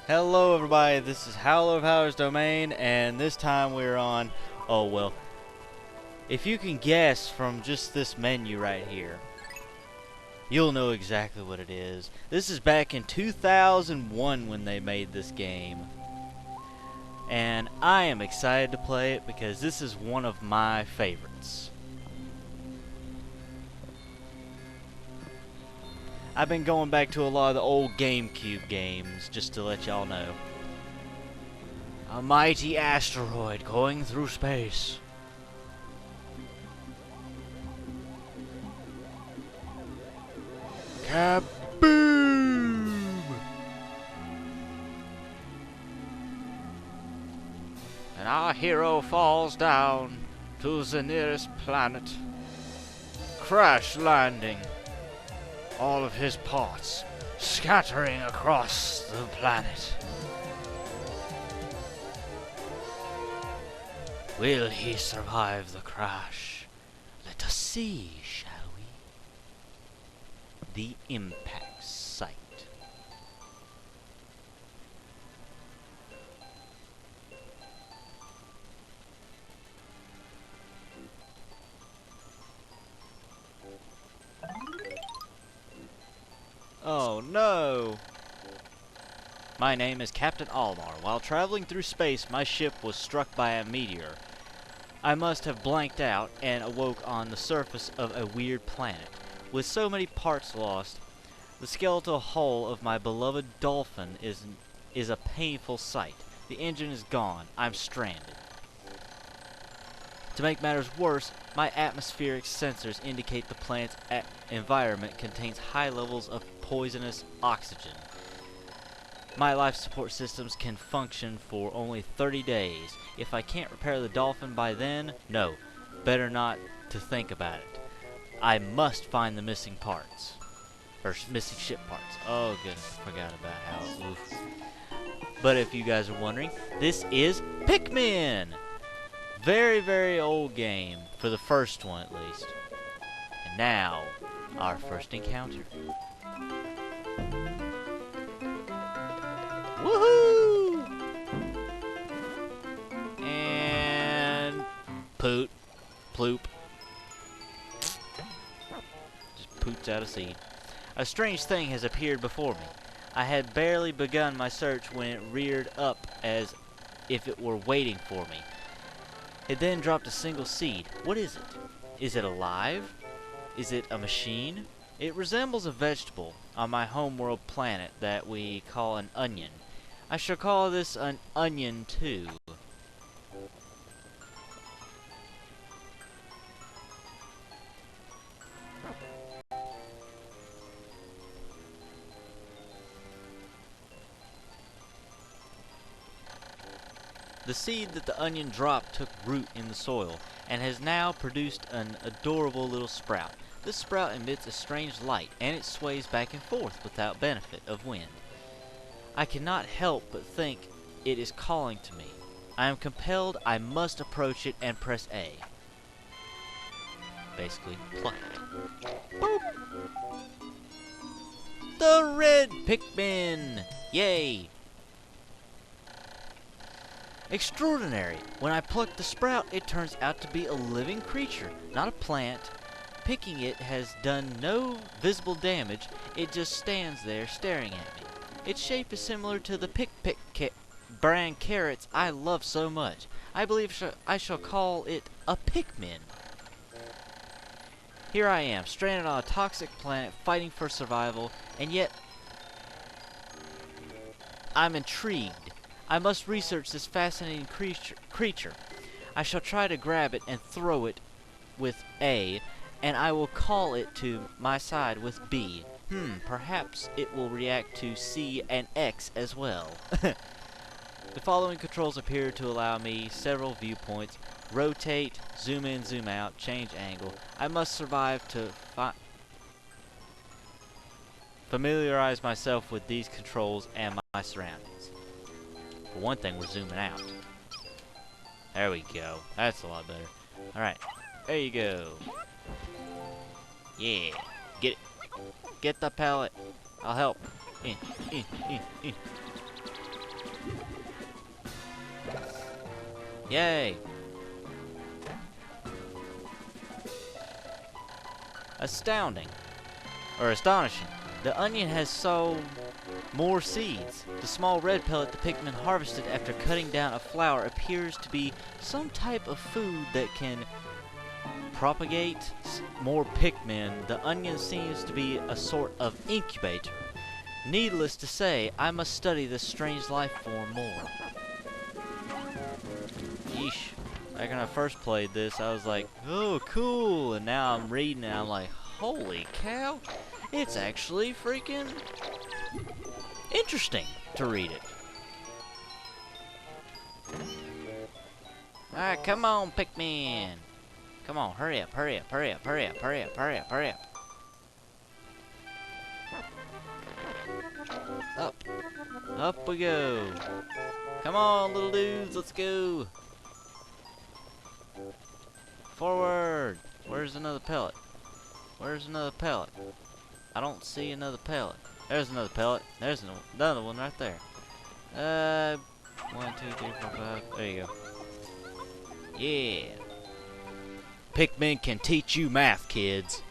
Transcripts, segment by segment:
Hello everybody, this is Howler of Howler's Domain, and this time we're on, oh well, if you can guess from just this menu right here, you'll know exactly what it is. This is back in 2001 when they made this game, and I am excited to play it because this is one of my favorites. I've been going back to a lot of the old GameCube games, just to let y'all know. A mighty asteroid going through space. Kaboom! And our hero falls down to the nearest planet, crash landing all of his parts scattering across the planet. Will he survive the crash? Let us see, shall we? The impact site. Oh no! My name is Captain Almar. While traveling through space, my ship was struck by a meteor. I must have blanked out and awoke on the surface of a weird planet. With so many parts lost, the skeletal hull of my beloved dolphin is a painful sight. The engine is gone. I'm stranded. To make matters worse, my atmospheric sensors indicate the planet's environment contains high levels of poisonous oxygen. My life support systems can function for only 30 days. If I can't repair the dolphin by then, no, better not to think about it. I must find the missing parts. Or missing ship parts. Oh goodness, I forgot about how, oof. But if you guys are wondering, this is Pikmin! Very, very old game, for the first one at least. And now, our first encounter. Woohoo! And poot, ploop. Just poots out a seed. A strange thing has appeared before me. I had barely begun my search when it reared up as if it were waiting for me. It then dropped a single seed. What is it? Is it alive? Is it a machine? It resembles a vegetable on my homeworld planet that we call an onion. I shall call this an onion too. The seed that the onion dropped took root in the soil, and has now produced an adorable little sprout. This sprout emits a strange light, and it sways back and forth without benefit of wind. I cannot help but think it is calling to me. I am compelled, I must approach it and press A. Basically, pluck it. Boop! The red Pikmin! Yay! Extraordinary! When I pluck the sprout, it turns out to be a living creature, not a plant. Picking it has done no visible damage, it just stands there staring at me. Its shape is similar to the brand carrots I love so much. I believe I shall call it a Pikmin. Here I am, stranded on a toxic planet, fighting for survival, and yet I'm intrigued. I must research this fascinating creature. I shall try to grab it and throw it with A, and I will call it to my side with B. Perhaps it will react to C and X as well. The following controls appear to allow me several viewpoints. Rotate, zoom in, zoom out, change angle. I must survive to familiarize myself with these controls and my surroundings. For one thing, we're zooming out. There we go. That's a lot better. Alright. There you go. Yeah. Get it. Get the pallet. I'll help. Yay! Astounding. Or astonishing. The onion has sown more seeds. The small red pellet the Pikmin harvested after cutting down a flower appears to be some type of food that can propagate more Pikmin. The onion seems to be a sort of incubator. Needless to say, I must study this strange life form more. Yeesh. Back when I first played this, I was like, oh, cool. And now I'm reading and I'm like, holy cow. It's actually freaking interesting to read it. Alright, come on, Pikmin. Come on, hurry up, hurry up, hurry up, hurry up, hurry up, hurry up, hurry up. Up. Up we go. Come on, little dudes, let's go. Forward. Where's another pellet? Where's another pellet? I don't see another pellet. There's another pellet. There's another one right there. 1, 2, 3, 4, 5. There you go. Yeah. Pikmin can teach you math, kids.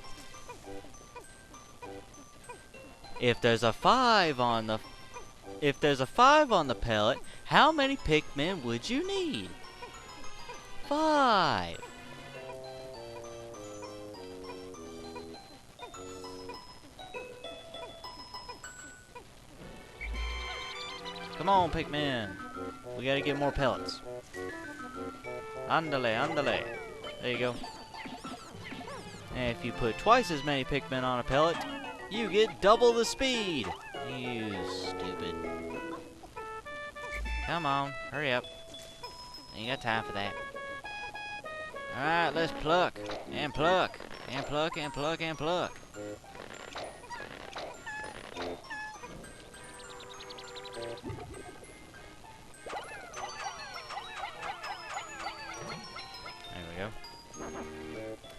If there's a 5 on the pellet, how many Pikmin would you need? 5. Come on, Pikmin. We gotta get more pellets. Andale, andale. There you go. And if you put twice as many Pikmin on a pellet, you get double the speed. You stupid. Come on, hurry up. Ain't got time for that. Alright, let's pluck. And pluck. And pluck, and pluck, and pluck.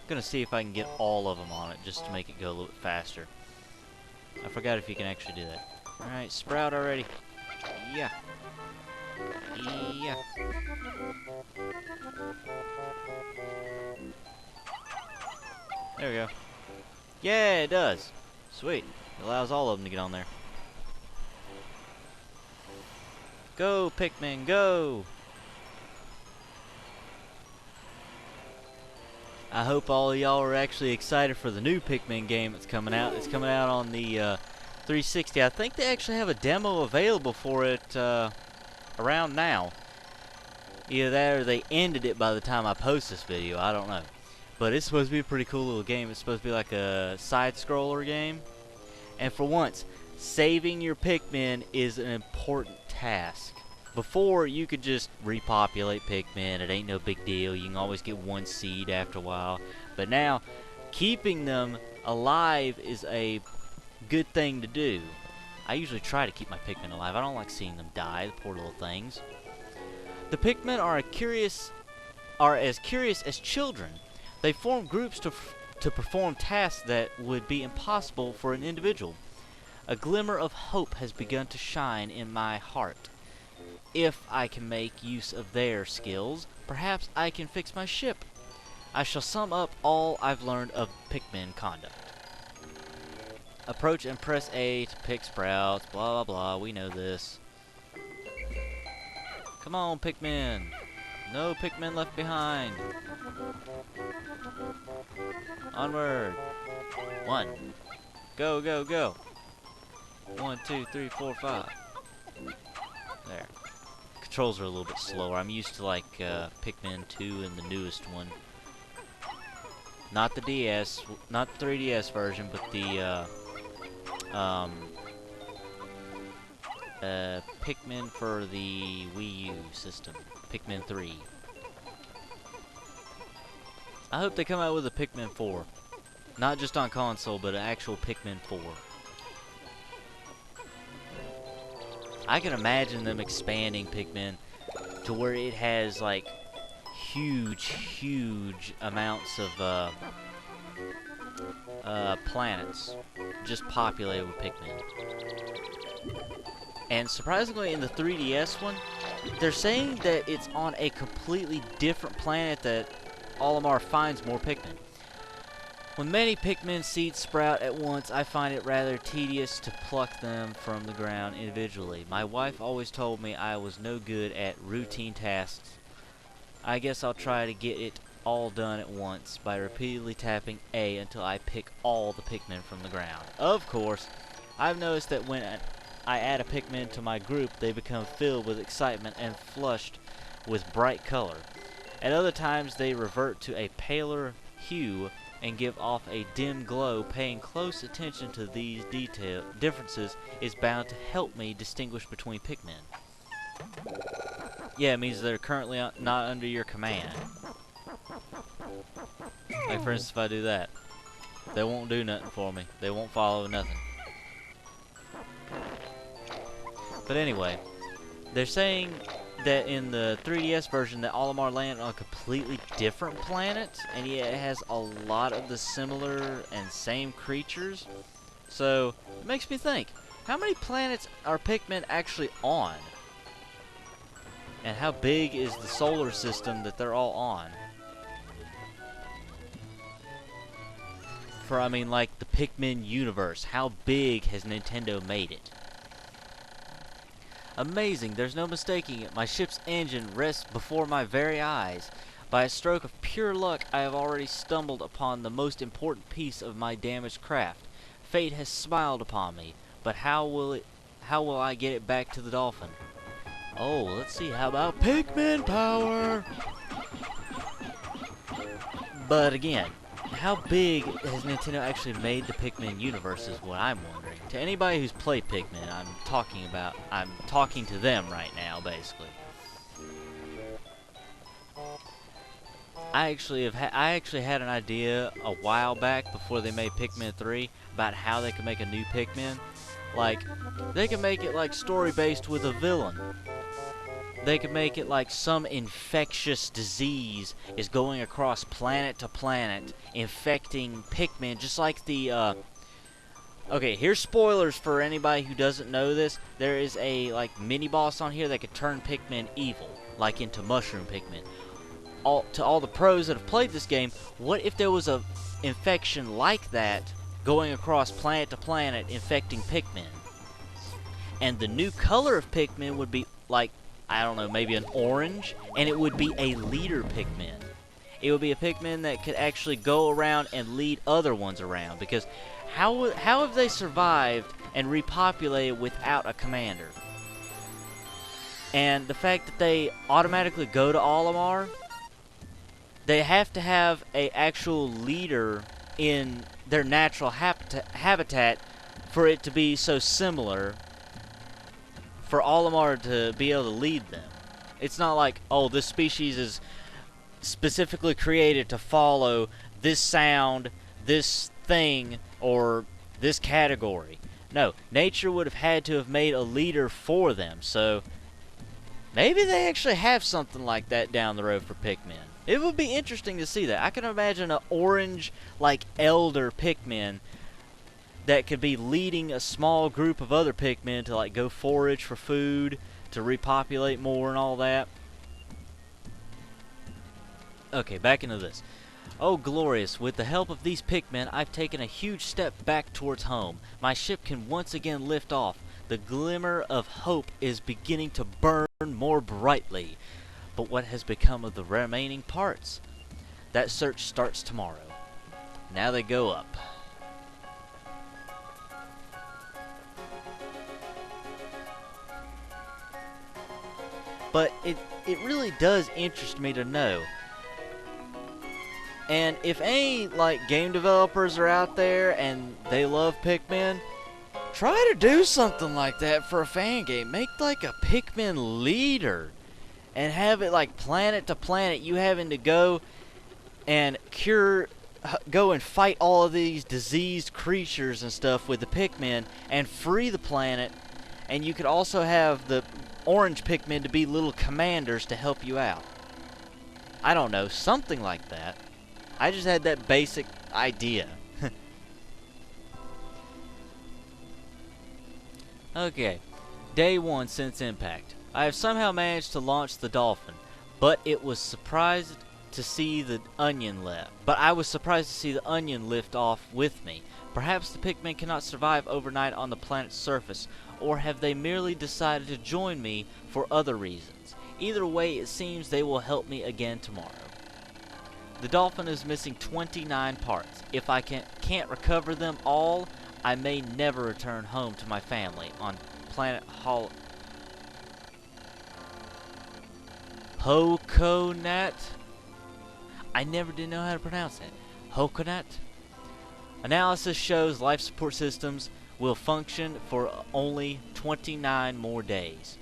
I'm gonna see if I can get all of them on it just to make it go a little bit faster. I forgot if you can actually do that. Alright, sprout already. Yeah. Yeah. There we go. Yeah, it does. Sweet. It allows all of them to get on there. Go, Pikmin, go! I hope all of y'all are actually excited for the new Pikmin game that's coming out. It's coming out on the 360. I think they actually have a demo available for it around now. Either that or they ended it by the time I post this video. I don't know. But it's supposed to be a pretty cool little game. It's supposed to be like a side-scroller game. And for once, saving your Pikmin is an important task. Before, you could just repopulate Pikmin. It ain't no big deal. You can always get one seed after a while. But now, keeping them alive is a good thing to do. I usually try to keep my Pikmin alive. I don't like seeing them die, the poor little things. The Pikmin are as curious as children. They form groups to perform tasks that would be impossible for an individual. A glimmer of hope has begun to shine in my heart. If I can make use of their skills, perhaps I can fix my ship. I shall sum up all I've learned of Pikmin conduct. Approach and press A to pick sprouts, blah blah blah, we know this. Come on, Pikmin. No Pikmin left behind. Onward. 1. Go, go, go. 1, 2, 3, 4, 5. There. Controls are a little bit slower. I'm used to like Pikmin 2 and the newest one. Not the DS, not the 3DS version, but the Pikmin for the Wii U system. Pikmin 3. I hope they come out with a Pikmin 4. Not just on console, but an actual Pikmin 4. I can imagine them expanding Pikmin to where it has like huge amounts of planets just populated with Pikmin. And surprisingly, in the 3DS one, they're saying that it's on a completely different planet that Olimar finds more Pikmin. When many Pikmin seeds sprout at once, I find it rather tedious to pluck them from the ground individually. My wife always told me I was no good at routine tasks. I guess I'll try to get it all done at once by repeatedly tapping A until I pick all the Pikmin from the ground. Of course, I've noticed that when I add a Pikmin to my group, they become filled with excitement and flushed with bright color. At other times, they revert to a paler hue and give off a dim glow. Paying close attention to these differences is bound to help me distinguish between Pikmin. Yeah, it means they're currently not under your command. Like, for instance, if I do that, they won't do nothing for me. They won't follow nothing. But anyway, they're saying that in the 3DS version that Olimar landed on a completely different planet, and yet it has a lot of the similar and same creatures. So, it makes me think, how many planets are Pikmin actually on? And how big is the solar system that they're all on? For, I mean, like, the Pikmin universe, how big has Nintendo made it? Amazing, there's no mistaking it. My ship's engine rests before my very eyes. By a stroke of pure luck, I have already stumbled upon the most important piece of my damaged craft. Fate has smiled upon me, but how will I get it back to the Dolphin? Oh, let's see, how about Pikmin power? But again, how big has Nintendo actually made the Pikmin universe is what I'm wondering. To anybody who's played Pikmin, I'm talking to them right now, basically. I actually had an idea a while back before they made Pikmin 3 about how they could make a new Pikmin. Like, they could make it like story-based with a villain. They could make it like some infectious disease is going across planet to planet, infecting Pikmin, just like the, okay, here's spoilers for anybody who doesn't know this. There is a, like, mini-boss on here that could turn Pikmin evil, like into Mushroom Pikmin. To all the pros that have played this game, what if there was a infection like that going across planet to planet, infecting Pikmin? And the new color of Pikmin would be, like, I don't know, maybe an orange, and it would be a leader Pikmin. It would be a Pikmin that could actually go around and lead other ones around, because how have they survived and repopulated without a commander? And the fact that they automatically go to Olimar, they have to have a actual leader in their natural habitat for it to be so similar, for Olimar to be able to lead them. It's not like, oh, this species is specifically created to follow this sound, this thing, or this category. No, nature would have had to have made a leader for them, so maybe they actually have something like that down the road for Pikmin. It would be interesting to see that. I can imagine an orange, like, elder Pikmin that could be leading a small group of other Pikmin to, like, go forage for food, to repopulate more and all that. Okay, back into this. Oh, glorious. With the help of these Pikmin, I've taken a huge step back towards home. My ship can once again lift off. The glimmer of hope is beginning to burn more brightly. But what has become of the remaining parts? That search starts tomorrow. Now they go up. But it really does interest me to know. And if any, like, game developers are out there and they love Pikmin, try to do something like that for a fan game. Make, like, a Pikmin leader and have it, like, planet to planet, you having to go and go and fight all of these diseased creatures and stuff with the Pikmin and free the planet. And you could also have the orange Pikmin to be little commanders to help you out. I don't know, something like that. I just had that basic idea. Okay, day 1 since impact. I have somehow managed to launch the dolphin, but I was surprised to see the onion lift off with me. Perhaps the Pikmin cannot survive overnight on the planet's surface, or have they merely decided to join me for other reasons? Either way, it seems they will help me again tomorrow. The dolphin is missing 29 parts. If I can't recover them all, I may never return home to my family on planet Hokonat. I never did know how to pronounce it. Hokonat. Analysis shows life support systems will function for only 29 more days.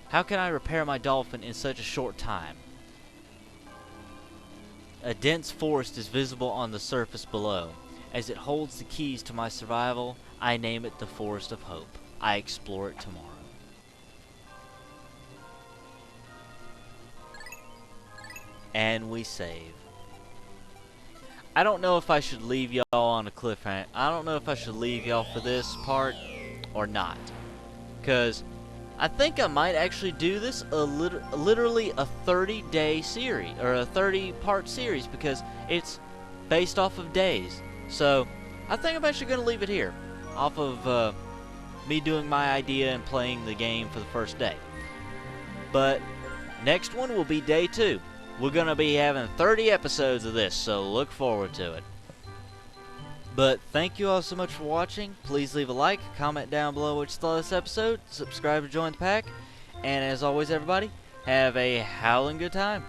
How can I repair my dolphin in such a short time? A dense forest is visible on the surface below. As it holds the keys to my survival, I name it the Forest of Hope. I explore it tomorrow. And we save. I don't know if I should leave y'all on a cliffhanger. I don't know if I should leave y'all for this part or not. Because I think I might actually do this literally a 30-day series, or a 30-part series, because it's based off of days. So I think I'm actually going to leave it here, off of me doing my idea and playing the game for the first day. But next one will be day 2. We're going to be having 30 episodes of this, so look forward to it. But thank you all so much for watching. Please leave a like, comment down below what you thought of this episode, subscribe to join the pack, and as always everybody, have a howling good time.